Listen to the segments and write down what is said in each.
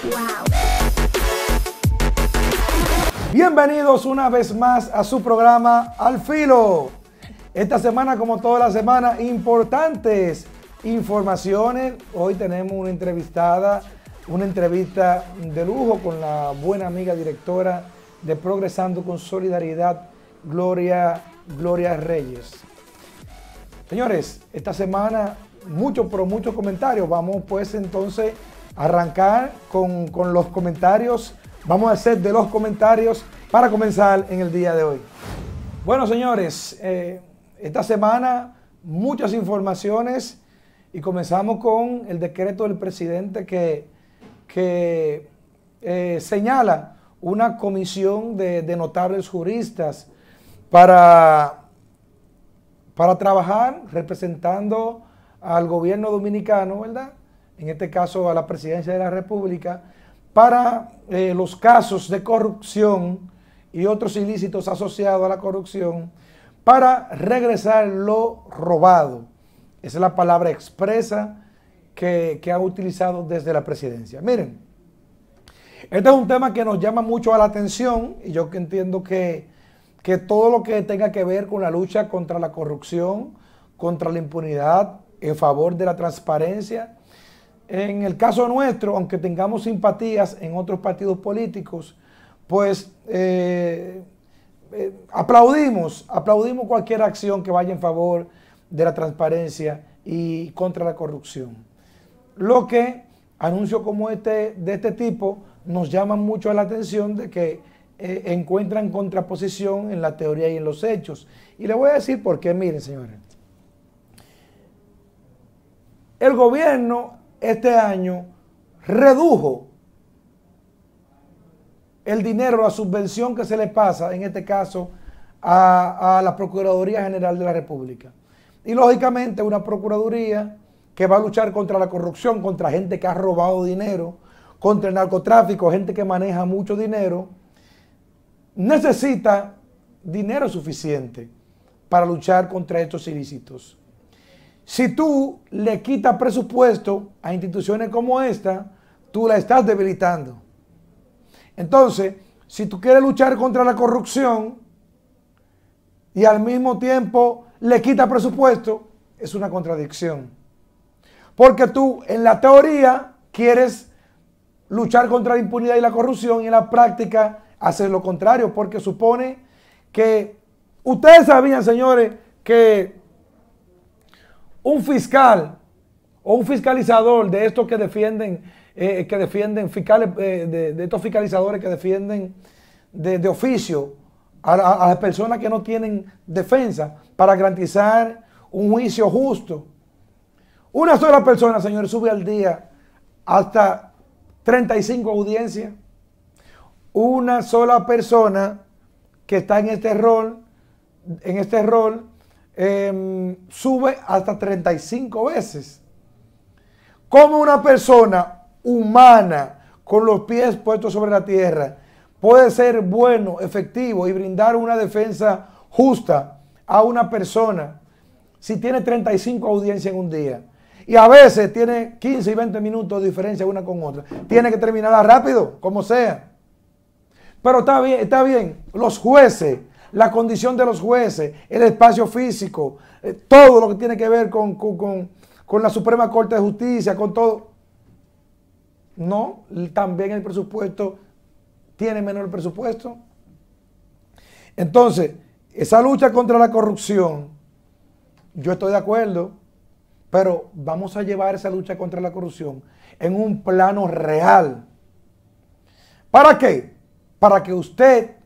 Wow. Bienvenidos una vez más a su programa Al Filo. Esta semana, como toda la semana, importantes informaciones. Hoy tenemos una entrevista de lujo con la buena amiga directora de Progresando con Solidaridad, Gloria Reyes. Señores, esta semana muchos comentarios. Vamos pues entonces a arrancar con los comentarios. Vamos a hacer de los comentarios para comenzar en el día de hoy. Bueno, señores, esta semana muchas informaciones y comenzamos con el decreto del presidente que señala una comisión de notables juristas para trabajar representando al gobierno dominicano, ¿verdad? En este caso a la presidencia de la República, para los casos de corrupción y otros ilícitos asociados a la corrupción, para regresar lo robado. Esa es la palabra expresa que ha utilizado desde la presidencia. Miren, este es un tema que nos llama mucho a la atención y yo que entiendo que todo lo que tenga que ver con la lucha contra la corrupción, contra la impunidad, en favor de la transparencia. En el caso nuestro, aunque tengamos simpatías en otros partidos políticos, pues aplaudimos cualquier acción que vaya en favor de la transparencia y contra la corrupción. Lo que anuncios como de este tipo nos llaman mucho la atención de que encuentran contraposición en la teoría y en los hechos. Y les voy a decir por qué. Miren, señores. El gobierno este año redujo el dinero, la subvención que se le pasa, en este caso, a la Procuraduría General de la República. Y lógicamente una Procuraduría que va a luchar contra la corrupción, contra gente que ha robado dinero, contra el narcotráfico, gente que maneja mucho dinero, necesita dinero suficiente para luchar contra estos ilícitos. Si tú le quitas presupuesto a instituciones como esta, tú la estás debilitando. Entonces, si tú quieres luchar contra la corrupción y al mismo tiempo le quitas presupuesto, es una contradicción. Porque tú en la teoría quieres luchar contra la impunidad y la corrupción y en la práctica hacer lo contrario, porque supone que ustedes sabían, señores, que un fiscal o un fiscalizador de estos que defienden fiscales, de estos fiscalizadores que defienden de oficio a las personas que no tienen defensa para garantizar un juicio justo. Una sola persona, señores, sube al día hasta 35 audiencias. Una sola persona que está en este rol, sube hasta 35 veces. ¿Cómo una persona humana con los pies puestos sobre la tierra puede ser bueno, efectivo y brindar una defensa justa a una persona si tiene 35 audiencias en un día? Y a veces tiene 15 y 20 minutos de diferencia una con otra. Tiene que terminarla rápido, como sea. Pero está bien, los jueces, la condición de los jueces, el espacio físico, todo lo que tiene que ver con la Suprema Corte de Justicia, con todo. No, también el presupuesto tiene menor presupuesto. Entonces, esa lucha contra la corrupción, yo estoy de acuerdo, pero vamos a llevar esa lucha contra la corrupción en un plano real. ¿Para qué? Para que usted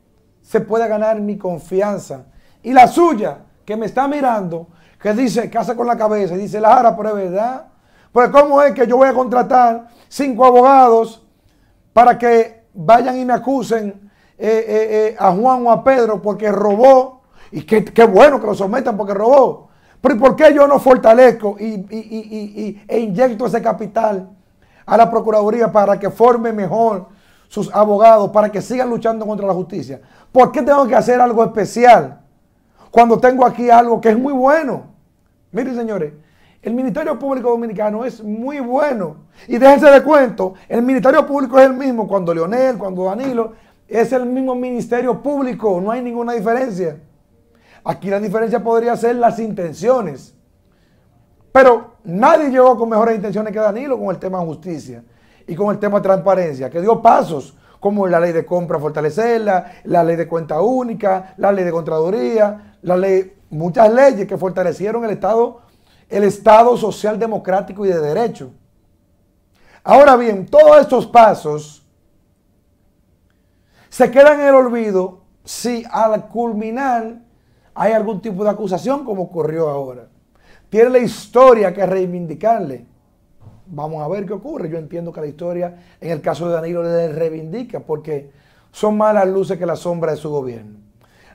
se pueda ganar mi confianza y la suya, que me está mirando, que dice, que hace con la cabeza y dice, Lara, pero es verdad. Pues ¿cómo es que yo voy a contratar 5 abogados para que vayan y me acusen a Juan o a Pedro porque robó? Y qué bueno que lo sometan porque robó. Pero ¿y por qué yo no fortalezco e inyecto ese capital a la Procuraduría para que forme mejor sus abogados, para que sigan luchando contra la justicia? ¿Por qué tengo que hacer algo especial cuando tengo aquí algo que es muy bueno? Miren, señores, el Ministerio Público Dominicano es muy bueno. Y déjense de cuento, el Ministerio Público es el mismo cuando Leonel, cuando Danilo, es el mismo Ministerio Público, no hay ninguna diferencia. Aquí la diferencia podría ser las intenciones. Pero nadie llegó con mejores intenciones que Danilo con el tema de justicia y con el tema de transparencia, que dio pasos como la ley de compra, fortalecerla, la ley de cuenta única, la ley de Contraloría, muchas leyes que fortalecieron el Estado social democrático y de derecho. Ahora bien, todos estos pasos se quedan en el olvido si al culminar hay algún tipo de acusación como ocurrió ahora. Tiene la historia que reivindicarle. Vamos a ver qué ocurre. Yo entiendo que la historia, en el caso de Danilo, le reivindica porque son más las luces que la sombra de su gobierno.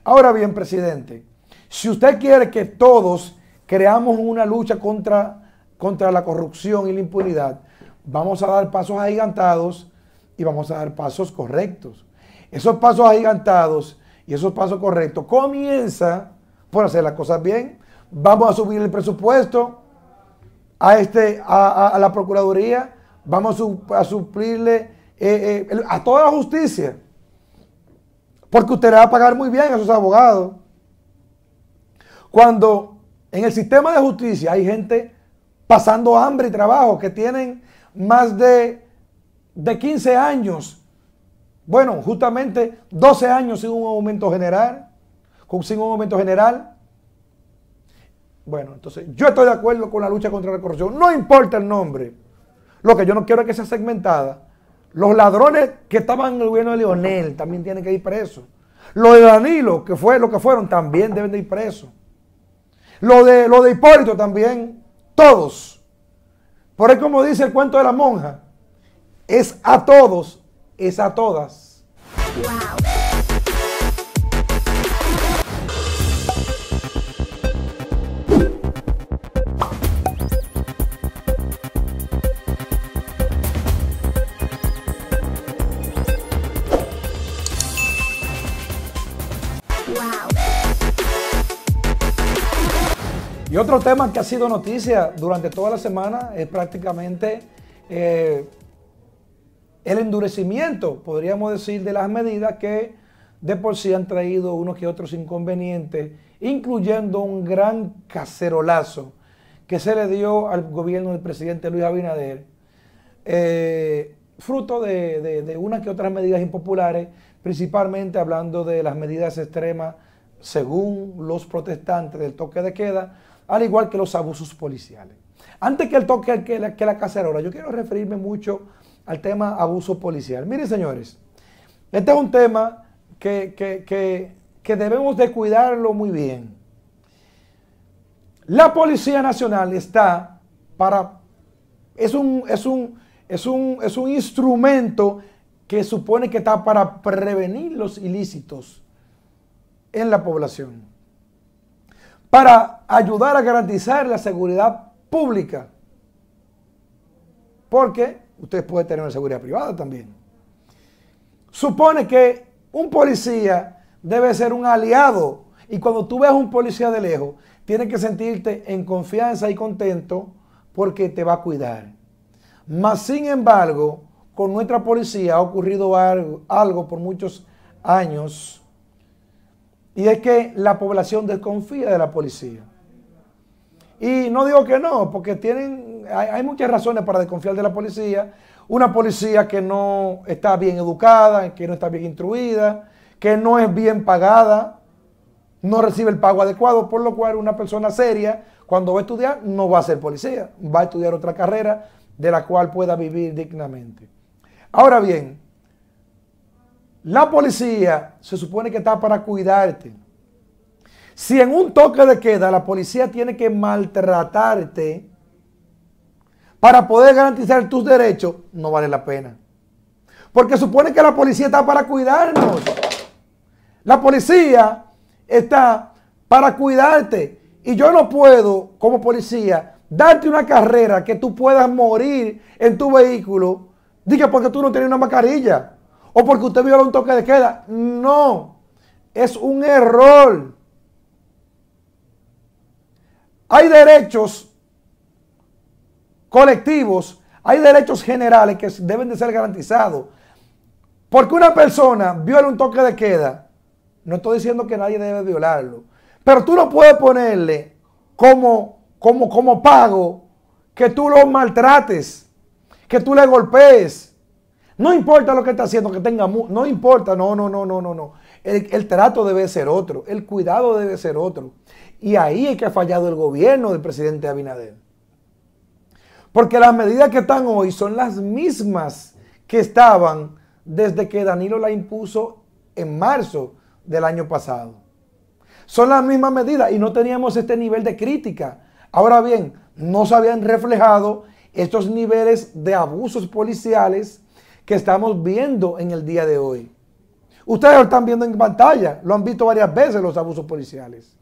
Ahora bien, presidente, si usted quiere que todos creamos una lucha contra la corrupción y la impunidad, vamos a dar pasos agigantados y vamos a dar pasos correctos. Esos pasos agigantados y esos pasos correctos comienzan por hacer las cosas bien. Vamos a subir el presupuesto a la Procuraduría, vamos a suplirle a toda la justicia, porque usted le va a pagar muy bien a sus abogados. Cuando en el sistema de justicia hay gente pasando hambre y trabajo, que tienen más de 15 años, bueno, justamente 12 años sin un aumento general, Bueno, entonces yo estoy de acuerdo con la lucha contra la corrupción, no importa el nombre. Lo que yo no quiero es que sea segmentada. Los ladrones que estaban en el gobierno de Leonel también tienen que ir presos. Los de Danilo, que fue lo que fueron, también deben de ir presos. Lo de Hipólito también, todos. Por ahí, como dice el cuento de la monja, es a todos, es a todas. Wow. Y otro tema que ha sido noticia durante toda la semana es prácticamente el endurecimiento, podríamos decir, de las medidas que de por sí han traído unos que otros inconvenientes, incluyendo un gran cacerolazo que se le dio al gobierno del presidente Luis Abinader, fruto de unas que otras medidas impopulares, principalmente hablando de las medidas extremas según los protestantes del toque de queda, al igual que los abusos policiales. Antes que el toque, que la cacerola, yo quiero referirme mucho al tema abuso policial. Miren, señores, este es un tema que debemos de cuidarlo muy bien. La Policía Nacional está es un instrumento que supone que está para prevenir los ilícitos en la población, para ayudar a garantizar la seguridad pública, porque usted puede tener una seguridad privada también. Supone que un policía debe ser un aliado, y cuando tú ves a un policía de lejos, tienes que sentirte en confianza y contento porque te va a cuidar. Mas, sin embargo, con nuestra policía ha ocurrido algo por muchos años, y es que la población desconfía de la policía. Y no digo que no, porque hay muchas razones para desconfiar de la policía. Una policía que no está bien educada, que no está bien instruida, que no es bien pagada, no recibe el pago adecuado, por lo cual una persona seria, cuando va a estudiar, no va a ser policía, va a estudiar otra carrera de la cual pueda vivir dignamente. Ahora bien, la policía se supone que está para cuidarte. Si en un toque de queda la policía tiene que maltratarte para poder garantizar tus derechos, no vale la pena. Porque supone que la policía está para cuidarnos. La policía está para cuidarte. Y yo no puedo, como policía, darte una carrera que tú puedas morir en tu vehículo, diga porque tú no tienes una mascarilla o porque usted viola un toque de queda. No, es un error. Hay derechos colectivos, hay derechos generales que deben de ser garantizados. Porque una persona viola un toque de queda, no estoy diciendo que nadie debe violarlo, pero tú no puedes ponerle como pago que tú lo maltrates, que tú le golpees. No importa lo que está haciendo, que tenga, no importa, no. El trato debe ser otro, el cuidado debe ser otro. Y ahí es que ha fallado el gobierno del presidente Abinader. Porque las medidas que están hoy son las mismas que estaban desde que Danilo la impuso en marzo del año pasado. Son las mismas medidas y no teníamos este nivel de crítica. Ahora bien, no se habían reflejado estos niveles de abusos policiales que estamos viendo en el día de hoy. Ustedes lo están viendo en pantalla, lo han visto varias veces los abusos policiales.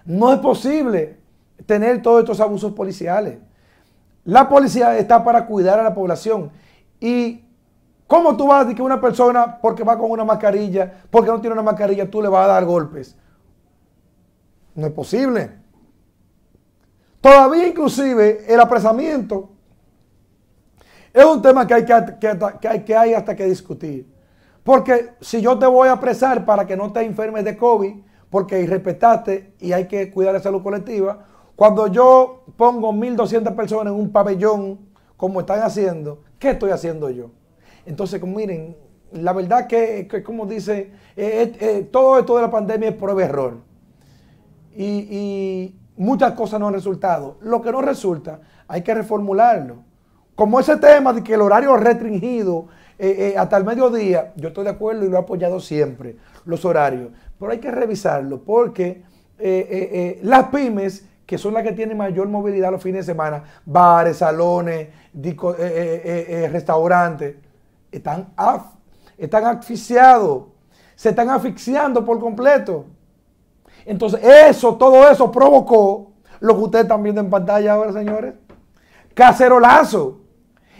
No es posible tener todos estos abusos policiales. La policía está para cuidar a la población. ¿Y cómo tú vas a decir que una persona, porque va con una mascarilla, porque no tiene una mascarilla, tú le vas a dar golpes? No es posible. Todavía inclusive el apresamiento es un tema que hay hasta que discutir. Porque si yo te voy a apresar para que no te enfermes de COVID, porque irrespetaste y hay que cuidar la salud colectiva, cuando yo pongo 1.200 personas en un pabellón, como están haciendo, ¿qué estoy haciendo yo? Entonces, miren, la verdad que como dice, todo esto de la pandemia es prueba-error. Y muchas cosas no han resultado. Lo que no resulta, hay que reformularlo. Como ese tema de que el horario restringido hasta el mediodía, yo estoy de acuerdo y lo he apoyado siempre, los horarios. Pero hay que revisarlo porque las pymes, que son las que tienen mayor movilidad los fines de semana, bares, salones, restaurantes, están asfixiados, se están asfixiando por completo. Entonces todo eso provocó lo que ustedes están viendo en pantalla ahora, señores. Cacerolazo.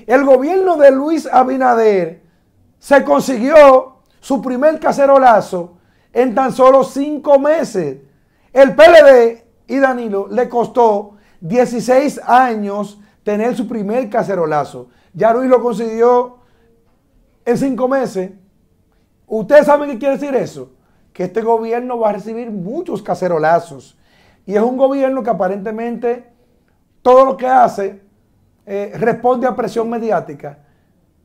El gobierno de Luis Abinader se consiguió su primer cacerolazo en tan solo 5 meses. El PLD y Danilo le costó 16 años tener su primer cacerolazo. Ya Luis lo consiguió en 5 meses. ¿Ustedes saben qué quiere decir eso? Que este gobierno va a recibir muchos cacerolazos. Y es un gobierno que aparentemente todo lo que hace responde a presión mediática.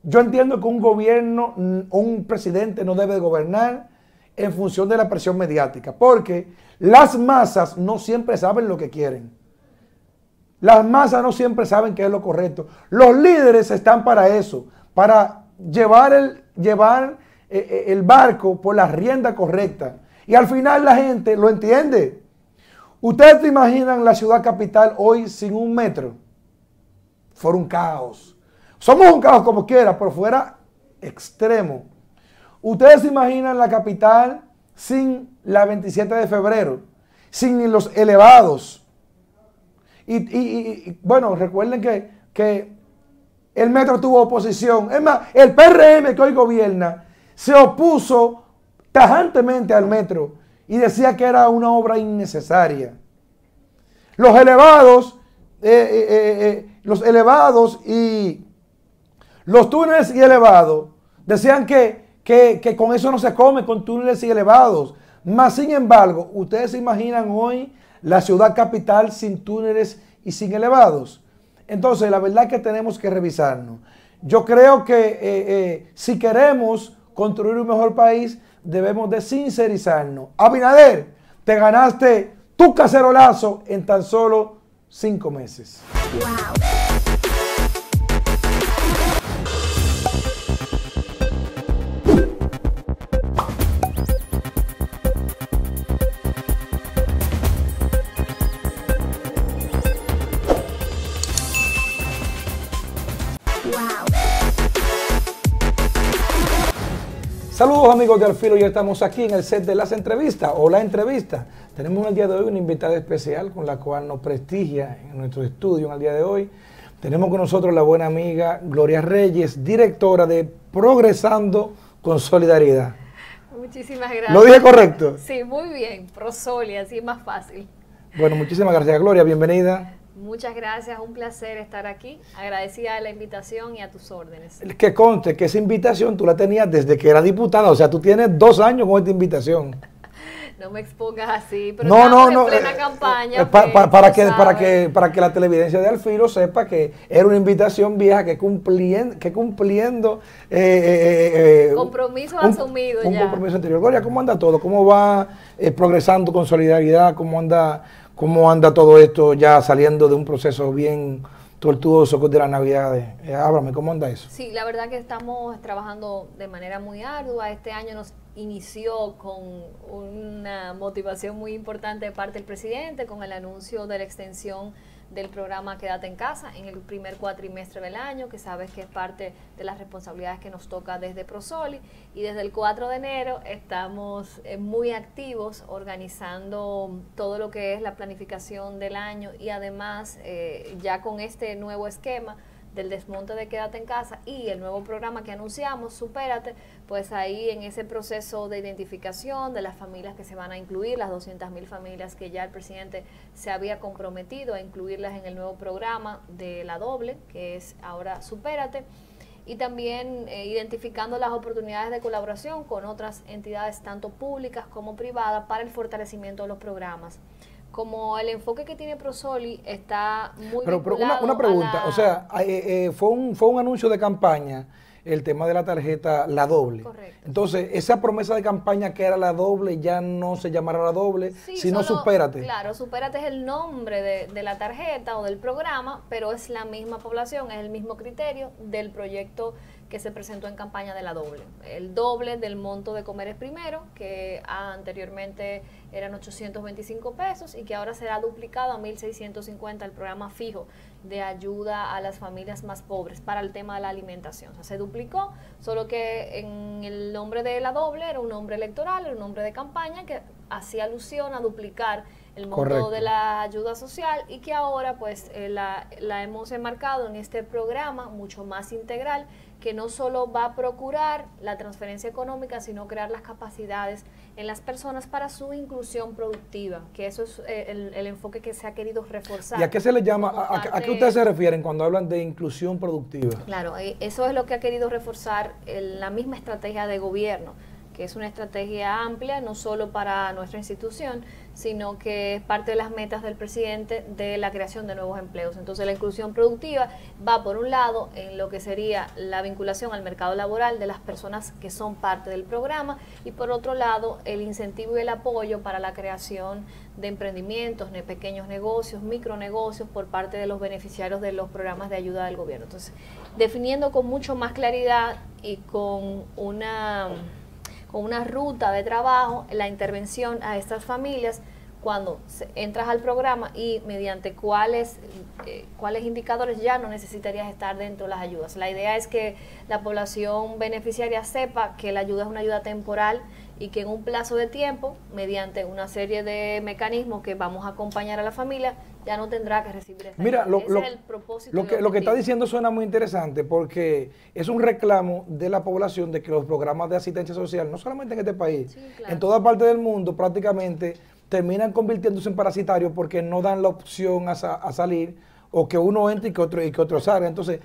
Yo entiendo que un gobierno, un presidente no debe gobernar en función de la presión mediática, porque las masas no siempre saben lo que quieren. Las masas no siempre saben qué es lo correcto. Los líderes están para eso, para llevar el barco por la rienda correcta. Y al final la gente lo entiende. ¿Ustedes se imaginan la ciudad capital hoy sin un metro? Fuera un caos. Somos un caos como quiera, pero fuera extremo. ¿Ustedes se imaginan la capital sin la 27 de febrero? Sin los elevados. Y bueno, recuerden que el metro tuvo oposición. Es más, el PRM que hoy gobierna se opuso tajantemente al metro y decía que era una obra innecesaria. Los elevados y los túneles y elevados decían que con eso no se come, con túneles y elevados. Mas, sin embargo, ¿ustedes se imaginan hoy la ciudad capital sin túneles y sin elevados? Entonces, la verdad es que tenemos que revisarnos. Yo creo que si queremos construir un mejor país, debemos de sincerizarnos. Abinader, te ganaste tu cacerolazo en tan solo 5 meses. Wow. Saludos amigos de Al Filo, ya estamos aquí en el set de las entrevistas o la entrevista. Tenemos el día de hoy una invitada especial con la cual nos prestigia en nuestro estudio en el día de hoy. Tenemos con nosotros la buena amiga Gloria Reyes, directora de Progresando con Solidaridad. Muchísimas gracias. ¿Lo dije correcto? Sí, muy bien. Prosoli, así es más fácil. Bueno, muchísimas gracias Gloria, bienvenida. Muchas gracias, un placer estar aquí. Agradecida de la invitación y a tus órdenes. Que conste que esa invitación tú la tenías desde que era diputada, o sea, tú tienes 2 años con esta invitación. No me expongas así, pero No, estamos en plena campaña. Para que la televidencia de Al Filo sepa que era una invitación vieja que cumpliendo compromisos asumidos un ya. compromiso anterior. Gloria, ¿cómo anda todo? ¿Cómo va progresando con solidaridad? ¿Cómo anda todo esto ya saliendo de un proceso bien tortuoso de las Navidades? Háblame, ¿cómo anda eso? Sí, la verdad que estamos trabajando de manera muy ardua. Este año nos inició con una motivación muy importante de parte del presidente, con el anuncio de la extensión del programa Quédate en Casa en el primer cuatrimestre del año, que sabes que es parte de las responsabilidades que nos toca desde Prosoli, y desde el 4 de enero estamos muy activos organizando todo lo que es la planificación del año, y además ya con este nuevo esquema del desmonte de Quédate en Casa y el nuevo programa que anunciamos, Supérate, pues ahí en ese proceso de identificación de las familias que se van a incluir, las 200.000 familias que ya el presidente se había comprometido a incluirlas en el nuevo programa de la doble, que es ahora Supérate, y también identificando las oportunidades de colaboración con otras entidades tanto públicas como privadas para el fortalecimiento de los programas. Como el enfoque que tiene Prosoli está muy vinculado una pregunta, o sea, fue un anuncio de campaña el tema de la tarjeta La Doble. Correcto. Entonces, esa promesa de campaña que era La Doble ya no se llamará La Doble, sí, sino Supérate. Claro, Supérate es el nombre de la tarjeta o del programa, pero es la misma población, es el mismo criterio del proyecto que se presentó en campaña de La Doble. El doble del monto de Comer es Primero, que anteriormente eran 825 pesos y que ahora será duplicado a 1.650 el programa fijo de ayuda a las familias más pobres para el tema de la alimentación. O sea, se duplicó, solo que en el nombre de La Doble era un nombre electoral, era un nombre de campaña que hacía alusión a duplicar el monto Correcto. de la ayuda social, y que ahora pues la hemos enmarcado en este programa mucho más integral, que no solo va a procurar la transferencia económica, sino crear las capacidades en las personas para su inclusión productiva, que eso es el enfoque que se ha querido reforzar. ¿Y a qué se le llama, a qué ustedes se refieren cuando hablan de inclusión productiva? Claro, eso es lo que ha querido reforzar la misma estrategia de gobierno, que es una estrategia amplia, no solo para nuestra institución, sino que es parte de las metas del presidente de la creación de nuevos empleos. Entonces la inclusión productiva va por un lado en lo que sería la vinculación al mercado laboral de las personas que son parte del programa, y por otro lado el incentivo y el apoyo para la creación de emprendimientos, pequeños negocios, micronegocios por parte de los beneficiarios de los programas de ayuda del gobierno. Entonces, definiendo con mucho más claridad y con una ruta de trabajo, la intervención a estas familias cuando entras al programa, y mediante cuáles indicadores ya no necesitarías estar dentro de las ayudas. La idea es que la población beneficiaria sepa que la ayuda es una ayuda temporal y que en un plazo de tiempo, mediante una serie de mecanismos que vamos a acompañar a la familia, ya no tendrá que recibir esta ayuda. Ese es el propósito. Lo que está diciendo suena muy interesante, porque es un reclamo de la población de que los programas de asistencia social, no solamente en este país, sí, claro, en toda parte del mundo prácticamente terminan convirtiéndose en parasitarios porque no dan la opción a salir, o que uno entre y que otro salga. Entonces,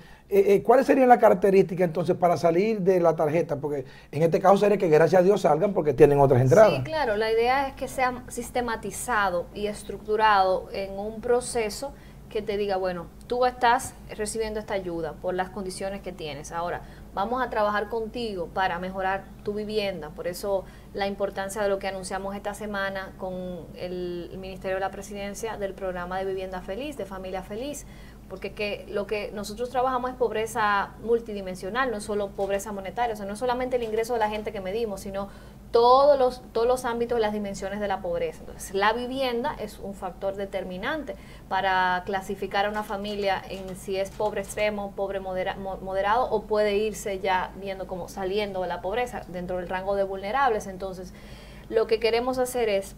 ¿cuáles serían las características entonces para salir de la tarjeta? Porque en este caso sería que gracias a Dios salgan porque tienen otras entradas. Sí, claro, la idea es que sea sistematizado y estructurado en un proceso que te diga, bueno, tú estás recibiendo esta ayuda por las condiciones que tienes. Ahora, vamos a trabajar contigo para mejorar tu vivienda. Por eso la importancia de lo que anunciamos esta semana con el Ministerio de la Presidencia del programa de Vivienda Feliz, de Familia Feliz, porque lo que nosotros trabajamos es pobreza multidimensional, no es solo pobreza monetaria, o sea, no es solamente el ingreso de la gente que medimos, sino todos los ámbitos y las dimensiones de la pobreza. Entonces, la vivienda es un factor determinante para clasificar a una familia en si es pobre extremo, pobre moderado, o puede irse ya viendo como saliendo de la pobreza dentro del rango de vulnerables. Entonces, lo que queremos hacer es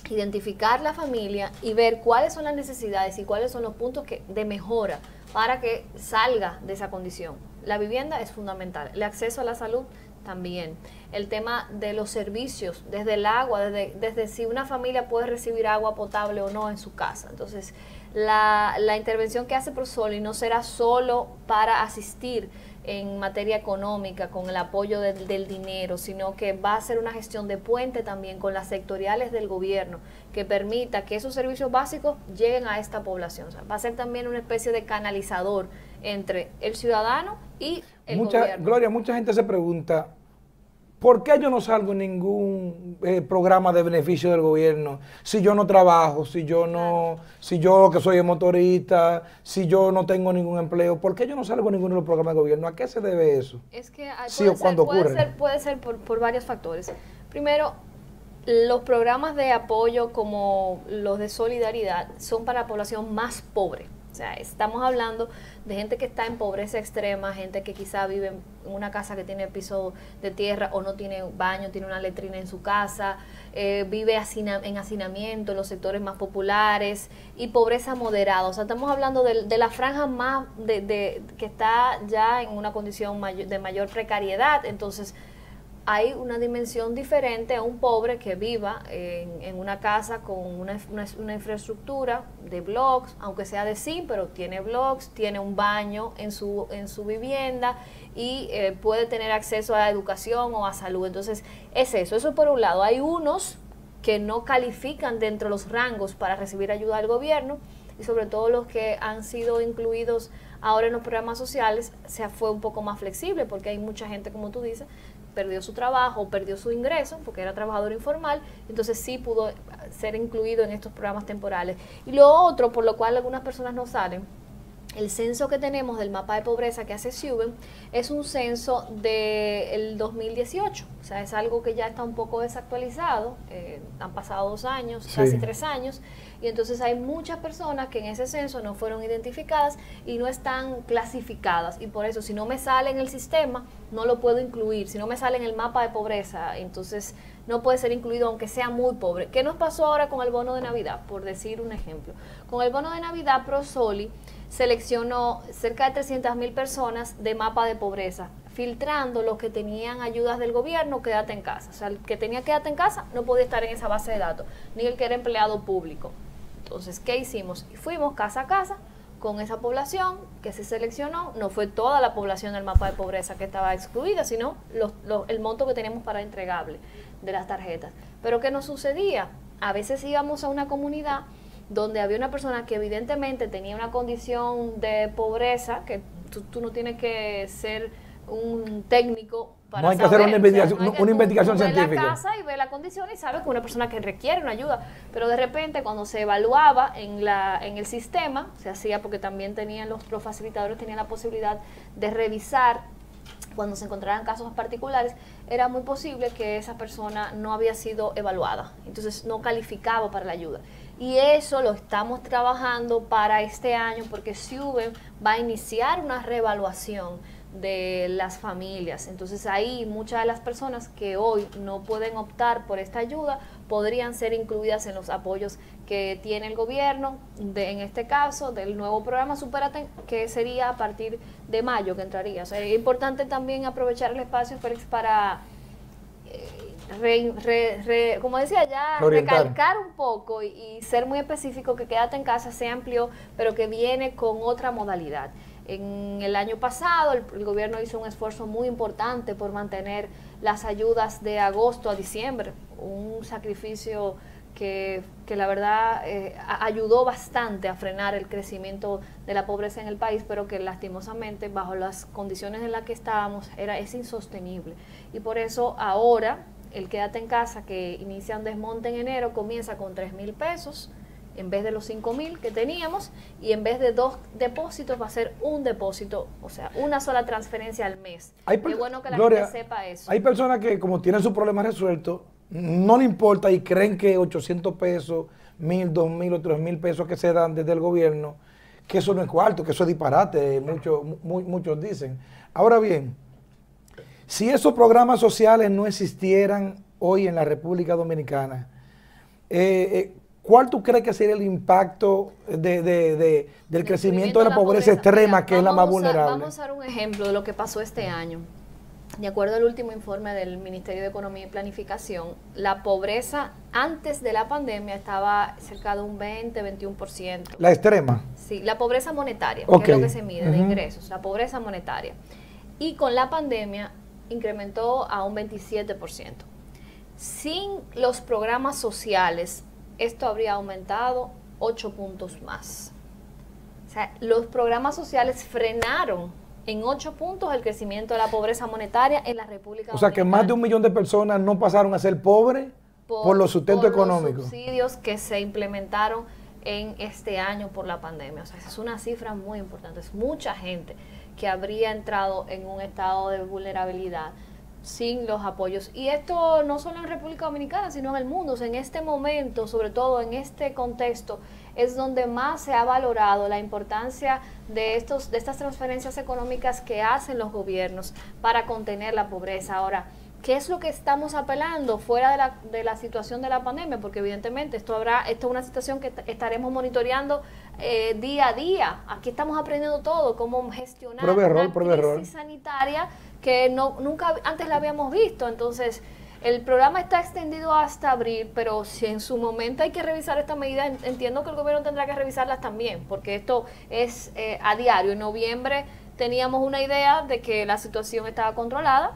identificar la familia y ver cuáles son las necesidades y cuáles son los puntos de mejora para que salga de esa condición. La vivienda es fundamental, el acceso a la salud también, el tema de los servicios, desde el agua, desde si una familia puede recibir agua potable o no en su casa. Entonces, la intervención que hace Prosoli no será solo para asistir en materia económica, con el apoyo del dinero, sino que va a ser una gestión de puente también con las sectoriales del gobierno, que permita que esos servicios básicos lleguen a esta población. O sea, va a ser también una especie de canalizador entre el ciudadano y el gobierno. Gloria, mucha gente se pregunta, ¿por qué yo no salgo en ningún programa de beneficio del gobierno? Si yo no trabajo, si yo que soy motorista, si yo no tengo ningún empleo, ¿por qué yo no salgo en ninguno de los programas del gobierno? ¿A qué se debe eso? Es que puede ser por varios factores. Primero, los programas de apoyo como los de solidaridad son para la población más pobre. O sea, estamos hablando de gente que está en pobreza extrema, gente que quizá vive en una casa que tiene piso de tierra o no tiene baño, tiene una letrina en su casa, vive en hacinamiento en los sectores más populares y pobreza moderada. O sea, estamos hablando de la franja más que está ya en una condición de mayor precariedad. Entonces, hay una dimensión diferente a un pobre que viva en una casa con una infraestructura de blogs, aunque sea de zinc, pero tiene blogs, tiene un baño en su vivienda y puede tener acceso a la educación o a salud. Entonces, eso por un lado. Hay unos que no califican dentro de los rangos para recibir ayuda del gobierno, y sobre todo los que han sido incluidos ahora en los programas sociales, fue un poco más flexible, porque hay mucha gente, como tú dices, perdió su trabajo, perdió su ingreso, porque era trabajador informal, entonces sí pudo ser incluido en estos programas temporales. Y lo otro, por lo cual algunas personas no salen, el censo que tenemos del mapa de pobreza que hace SIUBEN es un censo del 2018, o sea, es algo que ya está un poco desactualizado, han pasado 2 años, sí, casi 3 años, y entonces hay muchas personas que en ese censo no fueron identificadas y no están clasificadas, y por eso si no me sale en el sistema, no lo puedo incluir. Si no me sale en el mapa de pobreza, entonces no puede ser incluido aunque sea muy pobre. ¿Qué nos pasó ahora con el bono de Navidad? Por decir un ejemplo. Con el bono de Navidad, Prosoli seleccionó cerca de 300.000 personas de mapa de pobreza, filtrando los que tenían ayudas del gobierno, quédate en casa. O sea, el que tenía quédate en casa no podía estar en esa base de datos, ni el que era empleado público. Entonces, ¿qué hicimos? Fuimos casa a casa con esa población que se seleccionó. No fue toda la población del mapa de pobreza que estaba excluida, sino el monto que tenemos para entregable de las tarjetas. Pero ¿qué nos sucedía? A veces íbamos a una comunidad donde había una persona que evidentemente tenía una condición de pobreza, que tú no tienes que ser un técnico para no hay que hacer una investigación científica. Ve la casa y ve la condición y sabe que una persona que requiere una ayuda, pero de repente cuando se evaluaba en el sistema, se hacía porque también tenían los facilitadores tenían la posibilidad de revisar cuando se encontraran casos particulares, era muy posible que esa persona no había sido evaluada, entonces no calificaba para la ayuda. Y eso lo estamos trabajando para este año, porque SIUBEN va a iniciar una reevaluación de las familias. Entonces ahí muchas de las personas que hoy no pueden optar por esta ayuda podrían ser incluidas en los apoyos que tiene el gobierno, en este caso del nuevo programa Supérate, que sería a partir de mayo que entraría. O sea, es importante también aprovechar el espacio, Félix, para como decía ya, recalcar un poco y ser muy específico, que Quédate en Casa se amplió, pero que viene con otra modalidad. En el año pasado el gobierno hizo un esfuerzo muy importante por mantener las ayudas de agosto a diciembre, un sacrificio que la verdad ayudó bastante a frenar el crecimiento de la pobreza en el país, pero que lastimosamente bajo las condiciones en las que estábamos es insostenible. Y por eso ahora el Quédate en Casa, que inicia un desmonte en enero, comienza con 3.000 pesos en vez de los 5.000 que teníamos, y en vez de 2 depósitos va a ser un depósito, o sea, una sola transferencia al mes. Qué bueno que la gente sepa eso. Hay personas que, como tienen sus problemas resueltos, no le importa y creen que 800 pesos, 1.000, 2.000 o 3.000 pesos que se dan desde el gobierno, que eso no es cuarto, que eso es disparate, muchos dicen. Ahora bien, si esos programas sociales no existieran hoy en la República Dominicana, ¿cuál tú crees que sería el impacto del crecimiento de la pobreza extrema, que es la más vulnerable? Vamos a dar un ejemplo de lo que pasó este año. de acuerdo al último informe del Ministerio de Economía y Planificación, la pobreza antes de la pandemia estaba cerca de un 20-21%. La extrema. Sí, la pobreza monetaria, Okay. que es lo que se mide de ingresos, la pobreza monetaria. Y con la pandemia incrementó a un 27%. Sin los programas sociales, esto habría aumentado 8 puntos más. O sea, los programas sociales frenaron en 8 puntos el crecimiento de la pobreza monetaria en la República Dominicana. O sea, que más de 1 millón de personas no pasaron a ser pobres por los sustentos económicos. Los subsidios que se implementaron en este año por la pandemia. O sea, esa es una cifra muy importante. Es mucha gente que habría entrado en un estado de vulnerabilidad sin los apoyos. Y esto no solo en República Dominicana, sino en el mundo. O sea, en este momento, sobre todo en este contexto, es donde más se ha valorado la importancia de estas transferencias económicas que hacen los gobiernos para contener la pobreza. Ahora, ¿qué es lo que estamos apelando fuera de la situación de la pandemia? Porque evidentemente esto es una situación que estaremos monitoreando día a día. Aquí estamos aprendiendo todo, cómo gestionar una crisis sanitaria que nunca antes la habíamos visto. Entonces, el programa está extendido hasta abril, pero si en su momento hay que revisar esta medida, entiendo que el gobierno tendrá que revisarlas también, porque esto es a diario. En noviembre teníamos una idea de que la situación estaba controlada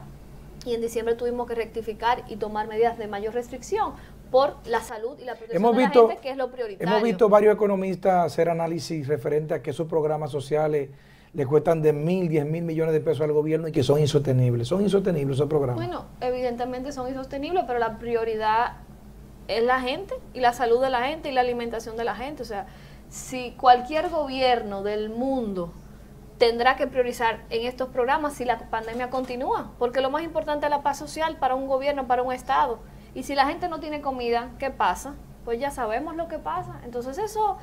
y en diciembre tuvimos que rectificar y tomar medidas de mayor restricción por la salud y la protección de la gente, que es lo prioritario. Hemos visto varios economistas hacer análisis referente a que esos programas sociales le cuestan de 1.000, 10.000 millones de pesos al gobierno y que son insostenibles. ¿Son insostenibles esos programas? Bueno, evidentemente son insostenibles, pero la prioridad es la gente y la salud de la gente y la alimentación de la gente. O sea, si cualquier gobierno del mundo tendrá que priorizar en estos programas si la pandemia continúa, porque lo más importante es la paz social para un gobierno, para un Estado. Y si la gente no tiene comida, ¿qué pasa? Pues ya sabemos lo que pasa. Entonces eso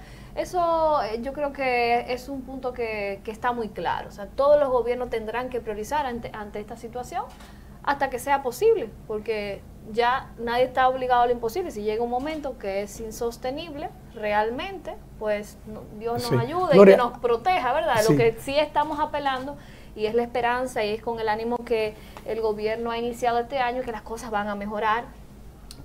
yo creo que es un punto que está muy claro. O sea, todos los gobiernos tendrán que priorizar ante esta situación hasta que sea posible, porque ya nadie está obligado a lo imposible. Si llega un momento que es insostenible realmente, pues Dios nos ayude y que nos proteja, ¿verdad? Lo que sí estamos apelando, y es la esperanza, y es con el ánimo que el gobierno ha iniciado este año, que las cosas van a mejorar,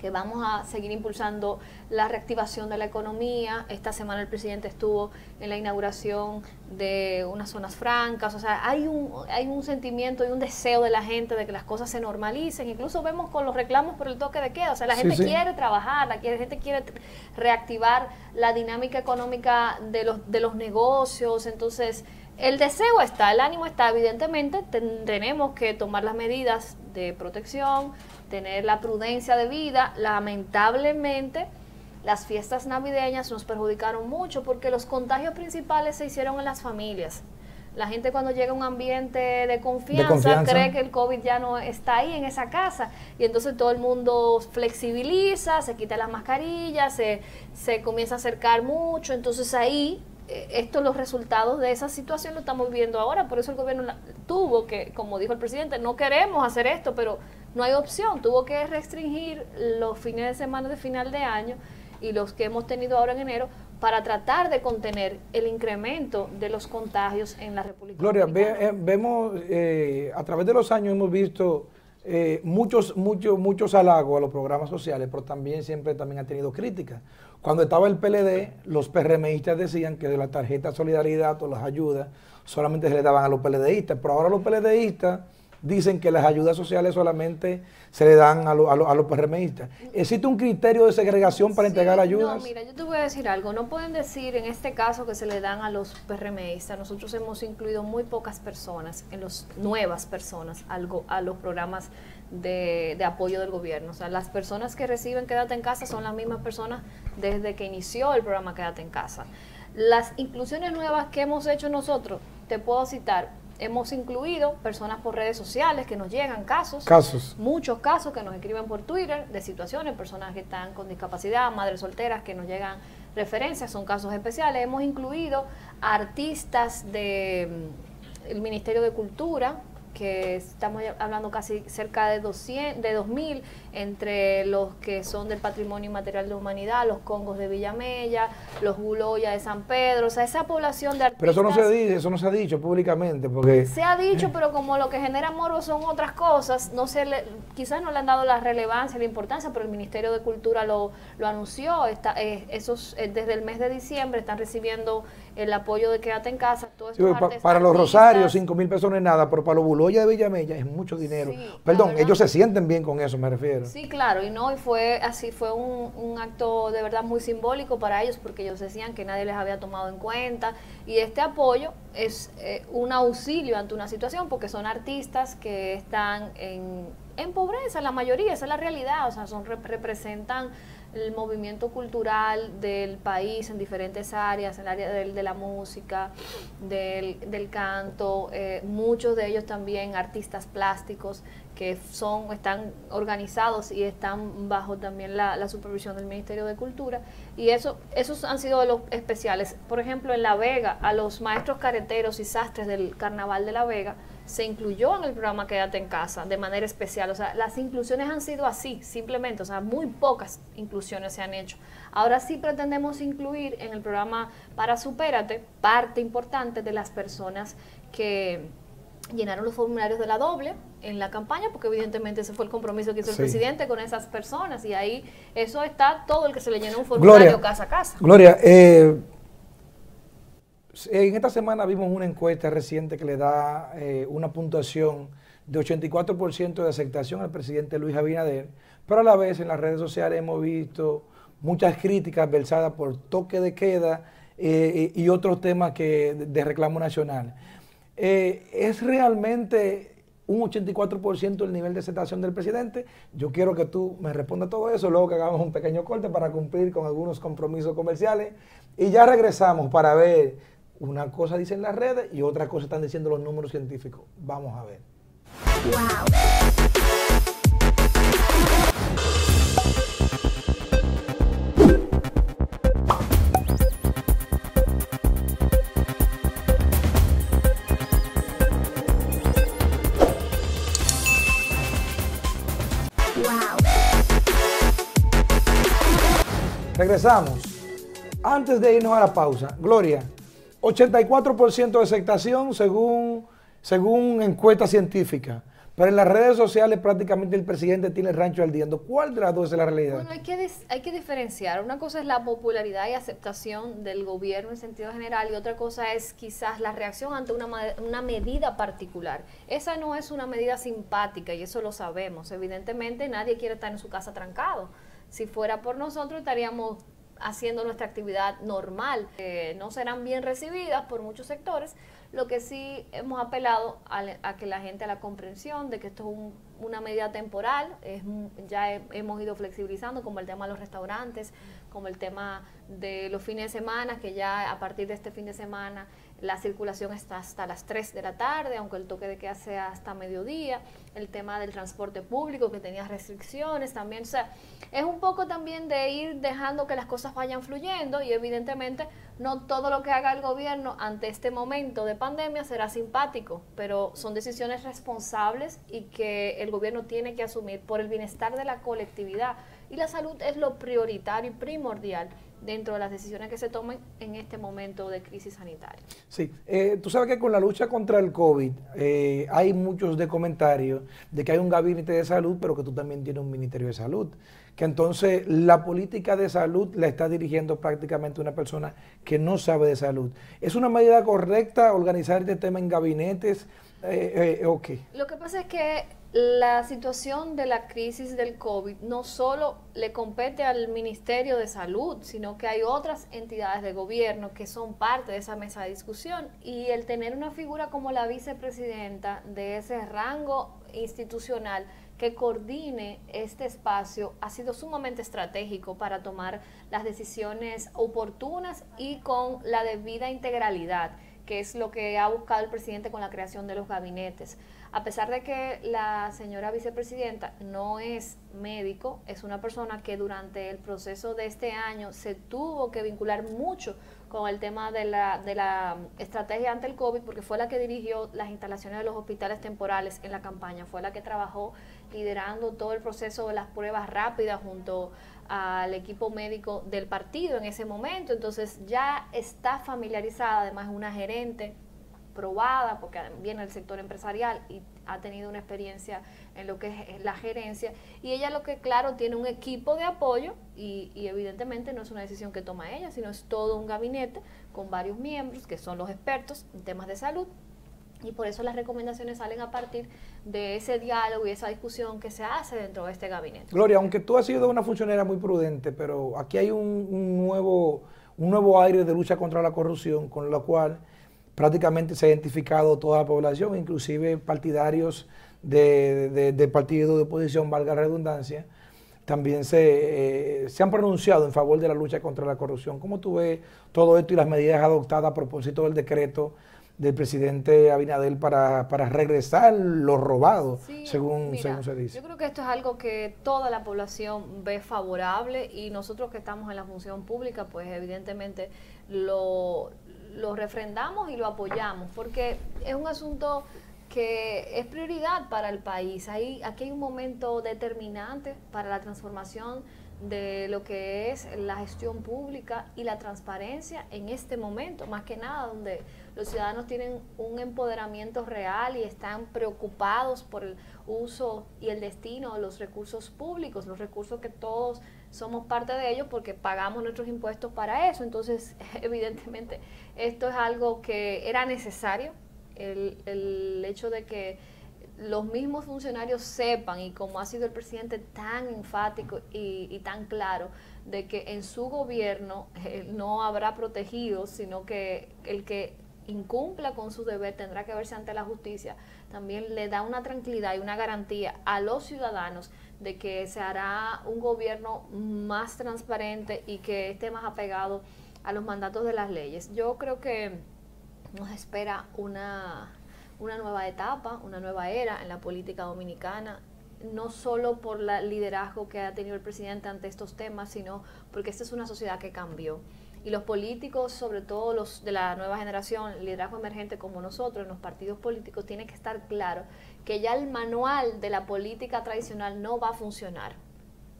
que vamos a seguir impulsando la reactivación de la economía. Esta semana el presidente estuvo en la inauguración de unas zonas francas. O sea, hay un sentimiento y un deseo de la gente de que las cosas se normalicen. Incluso vemos con los reclamos por el toque de queda. O sea, la gente quiere trabajar, la gente quiere reactivar la dinámica económica de los negocios. Entonces, el deseo está, el ánimo está. Evidentemente, tenemos que tomar las medidas de protección, tener la prudencia de vida. Lamentablemente, las fiestas navideñas nos perjudicaron mucho porque los contagios principales se hicieron en las familias. La gente, cuando llega a un ambiente de confianza, cree que el COVID ya no está ahí en esa casa, y entonces todo el mundo flexibiliza, se quita las mascarillas, se comienza a acercar mucho. Entonces ahí los resultados de esa situación lo estamos viviendo ahora. Por eso el gobierno tuvo que, como dijo el presidente, no queremos hacer esto, pero no hay opción. Tuvo que restringir los fines de semana de final de año y los que hemos tenido ahora en enero para tratar de contener el incremento de los contagios en la República Gloria, Dominicana. vemos a través de los años hemos visto muchos halagos a los programas sociales, pero también siempre ha tenido críticas. Cuando estaba el PLD, los PRMistas decían que de la tarjeta Solidaridad o las ayudas solamente se le daban a los PLDistas, pero ahora los PLDistas dicen que las ayudas sociales solamente se le dan a los PRMistas. ¿Existe un criterio de segregación para entregar ayudas? No, mira, yo te voy a decir algo. No pueden decir en este caso que se le dan a los PRMistas. Nosotros hemos incluido muy pocas personas, nuevas personas, a los programas de apoyo del gobierno. O sea, las personas que reciben Quédate en Casa son las mismas personas desde que inició el programa Quédate en Casa. Las inclusiones nuevas que hemos hecho nosotros, te puedo citar: hemos incluido personas por redes sociales que nos llegan muchos casos que nos escriben por Twitter de situaciones, personas que están con discapacidad, madres solteras que nos llegan referencias, son casos especiales. Hemos incluido artistas del Ministerio de Cultura que estamos hablando casi cerca de 2.000, entre los que son del Patrimonio Inmaterial de la Humanidad, los congos de Villamella, los Guloya de San Pedro, o sea, esa población de artistas. Pero eso no se dice, eso no se ha dicho públicamente, porque... Se ha dicho, pero como lo que genera morbo son otras cosas, quizás no le han dado la relevancia, la importancia, pero el Ministerio de Cultura lo anunció, desde el mes de diciembre están recibiendo el apoyo de Quédate en Casa. Todos estos para los Rosarios, 5.000 pesos no es nada, pero para los Buloya de Villamella es mucho dinero. Sí, Perdón, ellos se sienten bien con eso, me refiero. Sí, claro, y fue así, fue un acto de verdad muy simbólico para ellos, porque ellos decían que nadie les había tomado en cuenta, y este apoyo es un auxilio ante una situación, porque son artistas que están en pobreza, la mayoría, esa es la realidad, o sea, representan el movimiento cultural del país en diferentes áreas, en el área de la música, del canto, muchos de ellos también artistas plásticos que están organizados y están bajo también la supervisión del Ministerio de Cultura, y esos han sido los especiales. Por ejemplo, en La Vega, a los maestros careteros y sastres del Carnaval de La Vega se incluyó en el programa Quédate en Casa de manera especial. O sea, las inclusiones han sido así, simplemente, o sea, muy pocas inclusiones se han hecho. Ahora sí pretendemos incluir en el programa Para Supérate parte importante de las personas que llenaron los formularios de la doble en la campaña, porque evidentemente ese fue el compromiso que hizo el presidente con esas personas, y ahí eso está todo el que se le llenó un formulario Gloria, casa a casa. Gloria, en esta semana vimos una encuesta reciente que le da una puntuación de 84% de aceptación al presidente Luis Abinader, pero a la vez en las redes sociales hemos visto muchas críticas versadas por toque de queda y otros temas de reclamo nacional. ¿Es realmente un 84% el nivel de aceptación del presidente? Yo quiero que tú me respondas todo eso, luego que hagamos un pequeño corte para cumplir con algunos compromisos comerciales, y ya regresamos para ver. Una cosa dicen las redes y otra cosa están diciendo los números científicos. Vamos a ver. Wow. Regresamos. Antes de irnos a la pausa, Gloria, 84% de aceptación según encuesta científica, pero en las redes sociales prácticamente el presidente tiene el rancho ardiendo. ¿Cuál de las dos es la realidad? Bueno, hay que diferenciar. Una cosa es la popularidad y aceptación del gobierno en sentido general, y otra cosa es quizás la reacción ante una medida particular. Esa no es una medida simpática, y eso lo sabemos. Evidentemente nadie quiere estar en su casa trancado. Si fuera por nosotros estaríamos haciendo nuestra actividad normal. No serán bien recibidas por muchos sectores. Lo que sí hemos apelado a que la gente, a la comprensión de que esto es una medida temporal, hemos ido flexibilizando, como el tema de los restaurantes, como el tema de los fines de semana, que ya a partir de este fin de semana la circulación está hasta las 3 de la tarde, aunque el toque de queda sea hasta mediodía. El tema del transporte público, que tenía restricciones también. O sea, es un poco también de ir dejando que las cosas vayan fluyendo, y evidentemente no todo lo que haga el gobierno ante este momento de pandemia será simpático, pero son decisiones responsables y que el gobierno tiene que asumir por el bienestar de la colectividad, y la salud es lo prioritario y primordial dentro de las decisiones que se tomen en este momento de crisis sanitaria. Sí, tú sabes que con la lucha contra el COVID hay muchos comentarios de que hay un gabinete de salud, pero que tú también tienes un ministerio de salud, que entonces la política de salud la está dirigiendo prácticamente una persona que no sabe de salud. ¿Es una medida correcta organizar este tema en gabinetes o qué? Lo que pasa es que la situación de la crisis del COVID no solo le compete al Ministerio de Salud, sino que hay otras entidades de gobierno que son parte de esa mesa de discusión, y el tener una figura como la vicepresidenta de ese rango institucional que coordine este espacio ha sido sumamente estratégico para tomar las decisiones oportunas y con la debida integralidad, que es lo que ha buscado el presidente con la creación de los gabinetes. a pesar de que la señora vicepresidenta no es médico, es una persona que durante el proceso de este año se tuvo que vincular mucho con el tema de la estrategia ante el COVID, porque fue la que dirigió las instalaciones de los hospitales temporales en la campaña, fue la que trabajó liderando todo el proceso de las pruebas rápidas junto al equipo médico del partido en ese momento. Entonces ya está familiarizada, además es una gerente probada porque viene del sector empresarial y ha tenido una experiencia en lo que es la gerencia, y ella lo que claro tiene un equipo de apoyo y evidentemente no es una decisión que toma ella, sino es todo un gabinete con varios miembros que son los expertos en temas de salud, y por eso las recomendaciones salen a partir de ese diálogo y esa discusión que se hace dentro de este gabinete. Gloria, aunque tú has sido una funcionaria muy prudente, pero aquí hay un nuevo aire de lucha contra la corrupción, con lo cual prácticamente se ha identificado toda la población, inclusive partidarios del partido de oposición, valga la redundancia, también se han pronunciado en favor de la lucha contra la corrupción. ¿Cómo tú ves todo esto y las medidas adoptadas a propósito del decreto del presidente Abinader para regresar lo robado, sí, según mira, se dice? Yo creo que esto es algo que toda la población ve favorable, y nosotros que estamos en la función pública, pues evidentemente lo refrendamos y lo apoyamos, porque es un asunto que es prioridad para el país. Aquí hay un momento determinante para la transformación de lo que es la gestión pública y la transparencia en este momento, más que nada, donde los ciudadanos tienen un empoderamiento real y están preocupados por el uso y el destino de los recursos públicos, los recursos que todos somos parte de ellos porque pagamos nuestros impuestos para eso. Entonces, evidentemente, esto es algo que era necesario, el hecho de que los mismos funcionarios sepan, y como ha sido el presidente tan enfático y tan claro, de que en su gobierno no habrá protegidos, sino que el que incumpla con su deber tendrá que verse ante la justicia, también le da una tranquilidad y una garantía a los ciudadanos de que se hará un gobierno más transparente y que esté más apegado a los mandatos de las leyes. Yo creo que nos espera una nueva etapa, una nueva era en la política dominicana, no solo por el liderazgo que ha tenido el presidente ante estos temas, sino porque esta es una sociedad que cambió. Y los políticos, sobre todo los de la nueva generación, el liderazgo emergente como nosotros, en los partidos políticos, tiene que estar claro que ya el manual de la política tradicional no va a funcionar.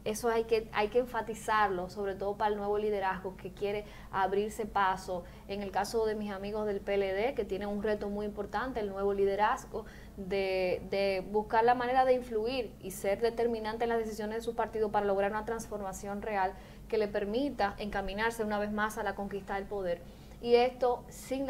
Eso hay que enfatizarlo, sobre todo para el nuevo liderazgo que quiere abrirse paso. En el caso de mis amigos del PLD, que tienen un reto muy importante, el nuevo liderazgo, de buscar la manera de influir y ser determinante en las decisiones de su partido para lograr una transformación real que le permita encaminarse una vez más a la conquista del poder. Y esto sin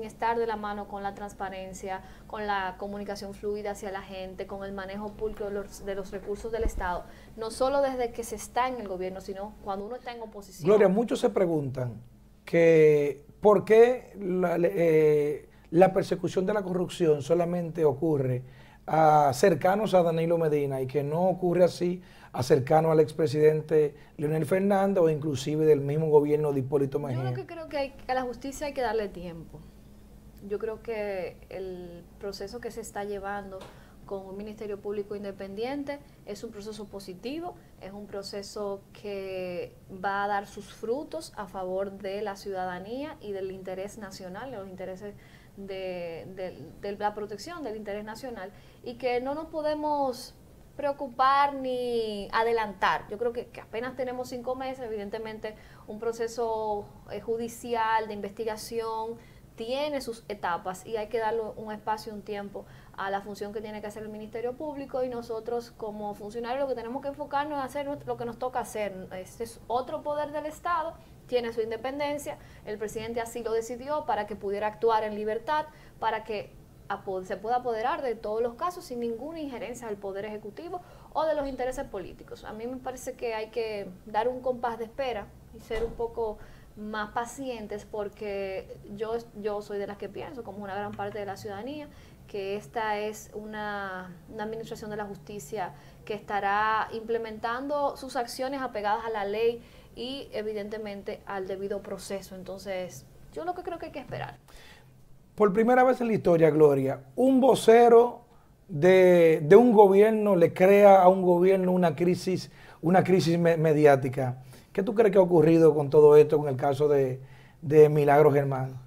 estar de la mano con la transparencia, con la comunicación fluida hacia la gente, con el manejo público de los recursos del Estado, no solo desde que se está en el gobierno, sino cuando uno está en oposición. Gloria, muchos se preguntan que por qué la persecución de la corrupción solamente ocurre a cercanos a Danilo Medina y que no ocurre así a cercanos al expresidente Leonel Fernández o inclusive del mismo gobierno de Hipólito Mejía. Yo lo que creo que a la justicia hay que darle tiempo. Yo creo que el proceso que se está llevando con un Ministerio Público independiente es un proceso positivo, es un proceso que va a dar sus frutos a favor de la ciudadanía y del interés nacional, de los intereses de la protección del interés nacional, y que no nos podemos preocupar ni adelantar. Yo creo que apenas tenemos 5 meses, evidentemente un proceso judicial de investigación tiene sus etapas y hay que darle un espacio, un tiempo a la función que tiene que hacer el Ministerio Público, y nosotros como funcionarios lo que tenemos que enfocarnos es hacer lo que nos toca hacer. Este es otro poder del Estado, tiene su independencia, el presidente así lo decidió para que pudiera actuar en libertad, para que se pueda apoderar de todos los casos sin ninguna injerencia del Poder Ejecutivo o de los intereses políticos. A mí me parece que hay que dar un compás de espera y ser un poco más pacientes, porque yo soy de las que pienso, como una gran parte de la ciudadanía, que esta es una administración de la justicia que estará implementando sus acciones apegadas a la ley y evidentemente al debido proceso. Entonces, yo lo que creo que hay que esperar. Por primera vez en la historia, Gloria, un vocero de un gobierno le crea a un gobierno una crisis mediática. ¿Qué tú crees que ha ocurrido con todo esto, con el caso de Milagros Germán?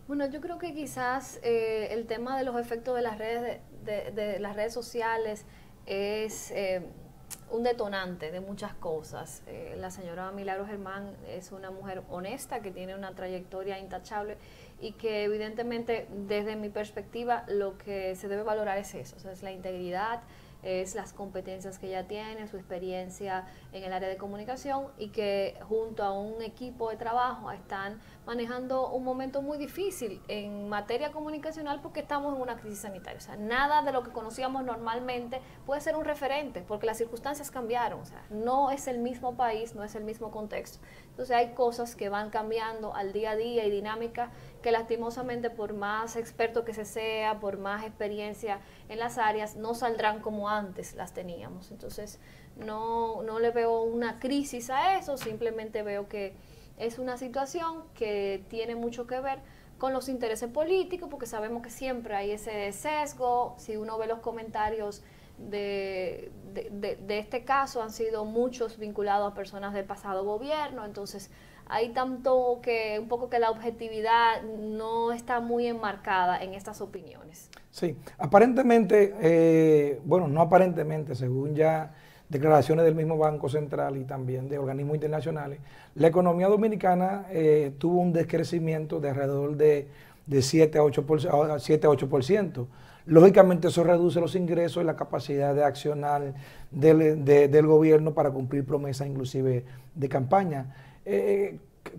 Bueno, yo creo que quizás el tema de los efectos de las redes, de las redes sociales es un detonante de muchas cosas. La señora Milagros Germán es una mujer honesta que tiene una trayectoria intachable y que evidentemente desde mi perspectiva lo que se debe valorar es eso, o sea, es la integridad, es las competencias que ella tiene, su experiencia en el área de comunicación y que junto a un equipo de trabajo están manejando un momento muy difícil en materia comunicacional porque estamos en una crisis sanitaria. O sea, nada de lo que conocíamos normalmente puede ser un referente porque las circunstancias cambiaron. O sea, no es el mismo país, no es el mismo contexto. Entonces hay cosas que van cambiando al día a día y dinámica que lastimosamente por más experto que se sea, por más experiencia en las áreas, no saldrán como antes las teníamos. Entonces no le veo una crisis a eso, simplemente veo que es una situación que tiene mucho que ver con los intereses políticos, porque sabemos que siempre hay ese sesgo. Si uno ve los comentarios de este caso, han sido muchos vinculados a personas del pasado gobierno, entonces hay tanto que un poco que la objetividad no está muy enmarcada en estas opiniones. Sí, aparentemente, bueno, no aparentemente, según ya declaraciones del mismo Banco Central y también de organismos internacionales, la economía dominicana tuvo un decrecimiento de alrededor de 7 a 8%. Lógicamente eso reduce los ingresos y la capacidad de accionar del gobierno para cumplir promesas inclusive de campaña.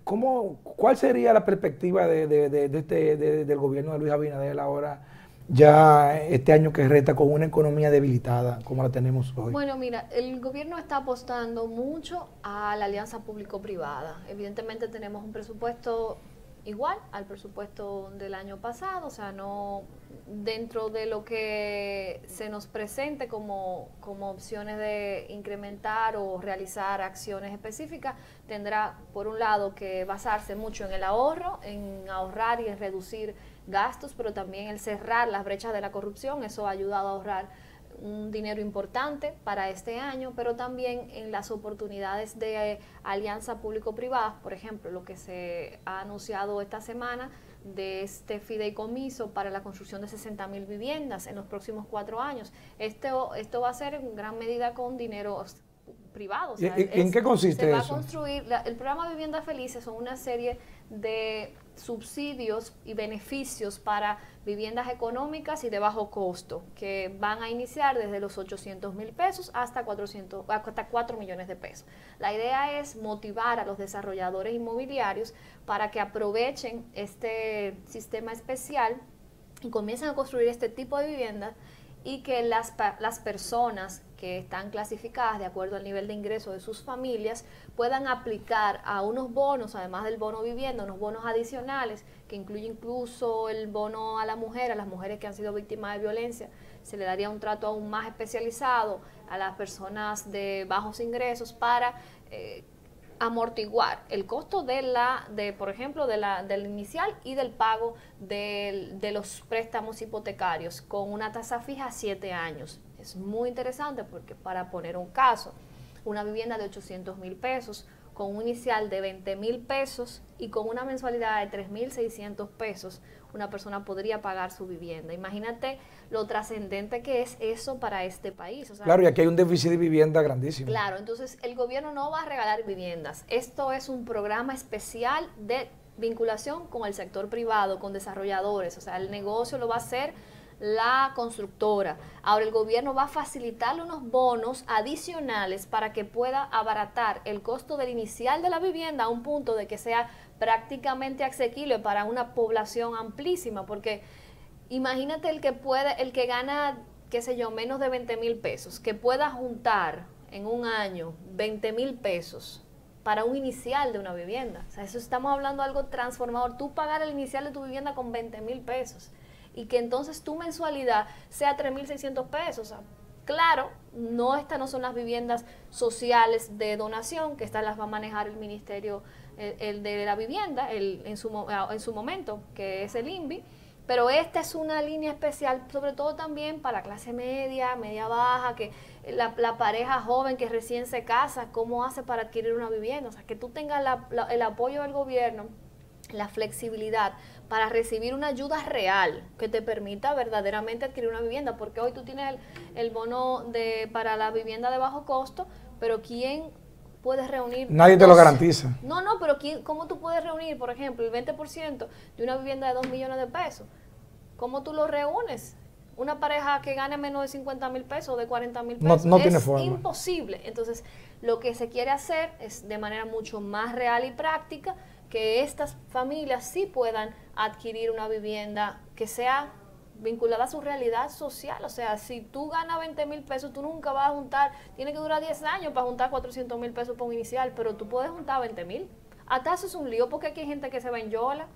¿Cuál sería la perspectiva del gobierno de Luis Abinader ahora, ya este año que resta, con una economía debilitada como la tenemos hoy? Bueno, mira, el gobierno está apostando mucho a la alianza público-privada. Evidentemente tenemos un presupuesto igual al presupuesto del año pasado, o sea, no dentro de lo que se nos presente como opciones de incrementar o realizar acciones específicas, tendrá por un lado que basarse mucho en el ahorro, en ahorrar y en reducir gastos, pero también el cerrar las brechas de la corrupción. Eso ha ayudado a ahorrar un dinero importante para este año, pero también en las oportunidades de alianza público-privada, por ejemplo, lo que se ha anunciado esta semana de este fideicomiso para la construcción de 60.000 viviendas en los próximos 4 años. Esto va a ser en gran medida con dinero privado. O sea, ¿En qué consiste se va eso? a construir, el programa Vivienda Felices son una serie de subsidios y beneficios para viviendas económicas y de bajo costo, que van a iniciar desde los 800.000 pesos hasta 4 millones de pesos. La idea es motivar a los desarrolladores inmobiliarios para que aprovechen este sistema especial y comiencen a construir este tipo de viviendas, y que las personas que están clasificadas de acuerdo al nivel de ingreso de sus familias puedan aplicar a unos bonos, además del bono vivienda, unos bonos adicionales que incluye incluso el bono a la mujer, a las mujeres que han sido víctimas de violencia. Se le daría un trato aún más especializado a las personas de bajos ingresos para amortiguar el costo por ejemplo, del inicial y del pago de los préstamos hipotecarios con una tasa fija a 7 años. Es muy interesante porque, para poner un caso, una vivienda de 800.000 pesos con un inicial de 20.000 pesos y con una mensualidad de 3.600 pesos, una persona podría pagar su vivienda. Imagínate lo trascendente que es eso para este país. O sea, claro, y aquí hay un déficit de vivienda grandísimo. Claro, entonces el gobierno no va a regalar viviendas. Esto es un programa especial de vinculación con el sector privado, con desarrolladores. O sea, el negocio lo va a hacer la constructora. Ahora el gobierno va a facilitarle unos bonos adicionales para que pueda abaratar el costo del inicial de la vivienda a un punto de que sea prácticamente asequible para una población amplísima, porque imagínate el que gana, qué sé yo, menos de 20.000 pesos, que pueda juntar en un año 20.000 pesos para un inicial de una vivienda. O sea, eso estamos hablando de algo transformador. Tú pagar el inicial de tu vivienda con 20.000 pesos y que entonces tu mensualidad sea 3.600 pesos. O sea, claro, estas no son las viviendas sociales de donación, que estas las va a manejar el Ministerio el de la Vivienda en su momento, que es el INVI, Pero esta es una línea especial, sobre todo también para la clase media, media baja, que la pareja joven que recién se casa, ¿cómo hace para adquirir una vivienda? O sea, que tú tengas el apoyo del gobierno, la flexibilidad para recibir una ayuda real que te permita verdaderamente adquirir una vivienda, porque hoy tú tienes el bono para la vivienda de bajo costo, pero ¿quién puede reunir? Nadie te lo garantiza. No, pero ¿cómo tú puedes reunir, por ejemplo, el 20% de una vivienda de 2 millones de pesos? ¿Cómo tú lo reúnes? Una pareja que gane menos de 50 mil pesos o de 40 mil pesos no tiene forma. Es imposible. Entonces, lo que se quiere hacer es de manera mucho más real y práctica que estas familias sí puedan adquirir una vivienda que sea vinculada a su realidad social. O sea, si tú ganas 20 mil pesos, tú nunca vas a juntar, tiene que durar 10 años para juntar 400 mil pesos por un inicial, pero tú puedes juntar 20 mil. Hasta eso es un lío, porque aquí hay gente que se va en yola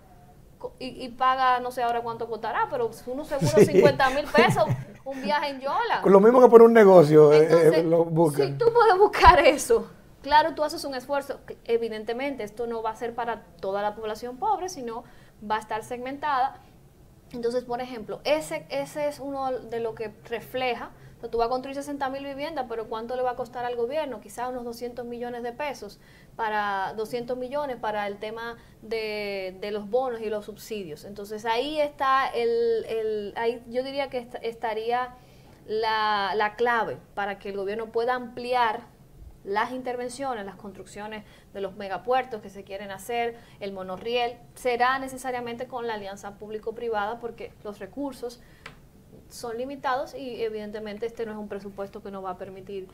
y paga, no sé ahora cuánto costará, pero uno seguro 50 mil pesos un viaje en yola. Lo mismo que por un negocio. Entonces, lo buscan. si tú puedes buscar eso, claro, tú haces un esfuerzo. Evidentemente, esto no va a ser para toda la población pobre, sino va a estar segmentada. Entonces, por ejemplo, ese es uno de lo que refleja. O sea, tú vas a construir 60 mil viviendas, pero ¿cuánto le va a costar al gobierno? Quizás unos 200 millones de pesos, 200 millones para el tema de los bonos y los subsidios. Entonces, ahí está ahí yo diría que estaría la clave para que el gobierno pueda ampliar las intervenciones, las construcciones de los megapuertos que se quieren hacer, el monorriel, será necesariamente con la alianza público-privada, porque los recursos son limitados y evidentemente este no es un presupuesto que nos va a permitir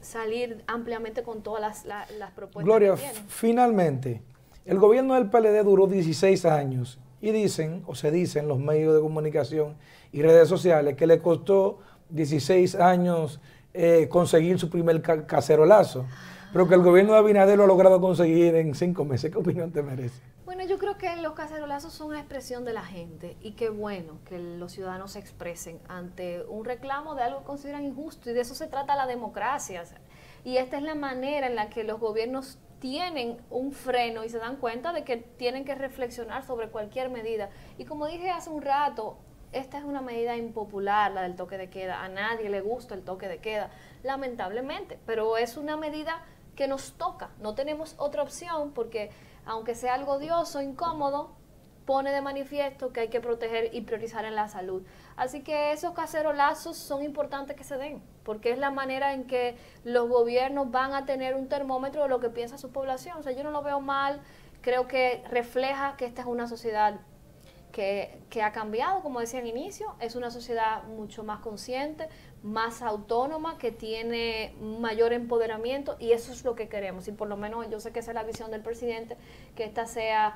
salir ampliamente con todas las propuestas. Gloria, que tienen. finalmente, el gobierno del PLD duró 16 años y dicen, o se dicen los medios de comunicación y redes sociales, que le costó 16 años conseguir su primer cacerolazo, pero que el gobierno de Abinader lo ha logrado conseguir en 5 meses. ¿Qué opinión te merece? Bueno, yo creo que los cacerolazos son una expresión de la gente y qué bueno que los ciudadanos se expresen ante un reclamo de algo que consideran injusto, y de eso se trata la democracia. Y esta es la manera en la que los gobiernos tienen un freno y se dan cuenta de que tienen que reflexionar sobre cualquier medida. Y como dije hace un rato, esta es una medida impopular, la del toque de queda. A nadie le gusta el toque de queda, lamentablemente, pero es una medida que nos toca. No tenemos otra opción, porque aunque sea algo odioso, incómodo, pone de manifiesto que hay que proteger y priorizar en la salud. Así que esos cacerolazos son importantes que se den, porque es la manera en que los gobiernos van a tener un termómetro de lo que piensa su población. O sea, yo no lo veo mal, creo que refleja que esta es una sociedad que ha cambiado, como decía al inicio, es una sociedad mucho más consciente, más autónoma, que tiene mayor empoderamiento, y eso es lo que queremos. Y por lo menos yo sé que esa es la visión del presidente, que esta sea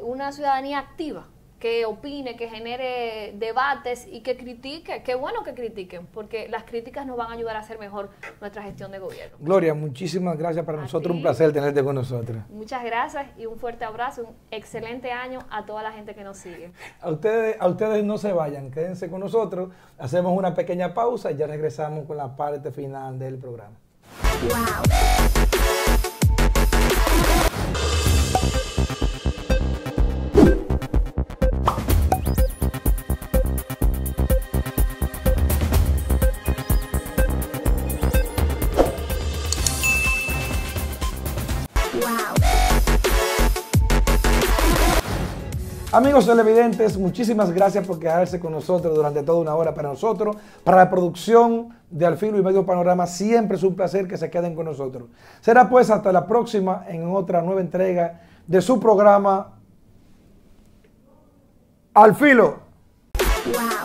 una ciudadanía activa, que opine, que genere debates y que critique. Qué bueno que critiquen, porque las críticas nos van a ayudar a hacer mejor nuestra gestión de gobierno. Gloria, muchísimas gracias. Para nosotros un placer tenerte con nosotros. Muchas gracias y un fuerte abrazo, un excelente año a toda la gente que nos sigue. A ustedes no se vayan, quédense con nosotros. Hacemos una pequeña pausa y ya regresamos con la parte final del programa. Wow. Amigos televidentes, muchísimas gracias por quedarse con nosotros durante toda una hora. Para nosotros, para la producción de Al Filo y Medio Panorama, siempre es un placer que se queden con nosotros. Será pues hasta la próxima en otra nueva entrega de su programa Al Filo. Wow.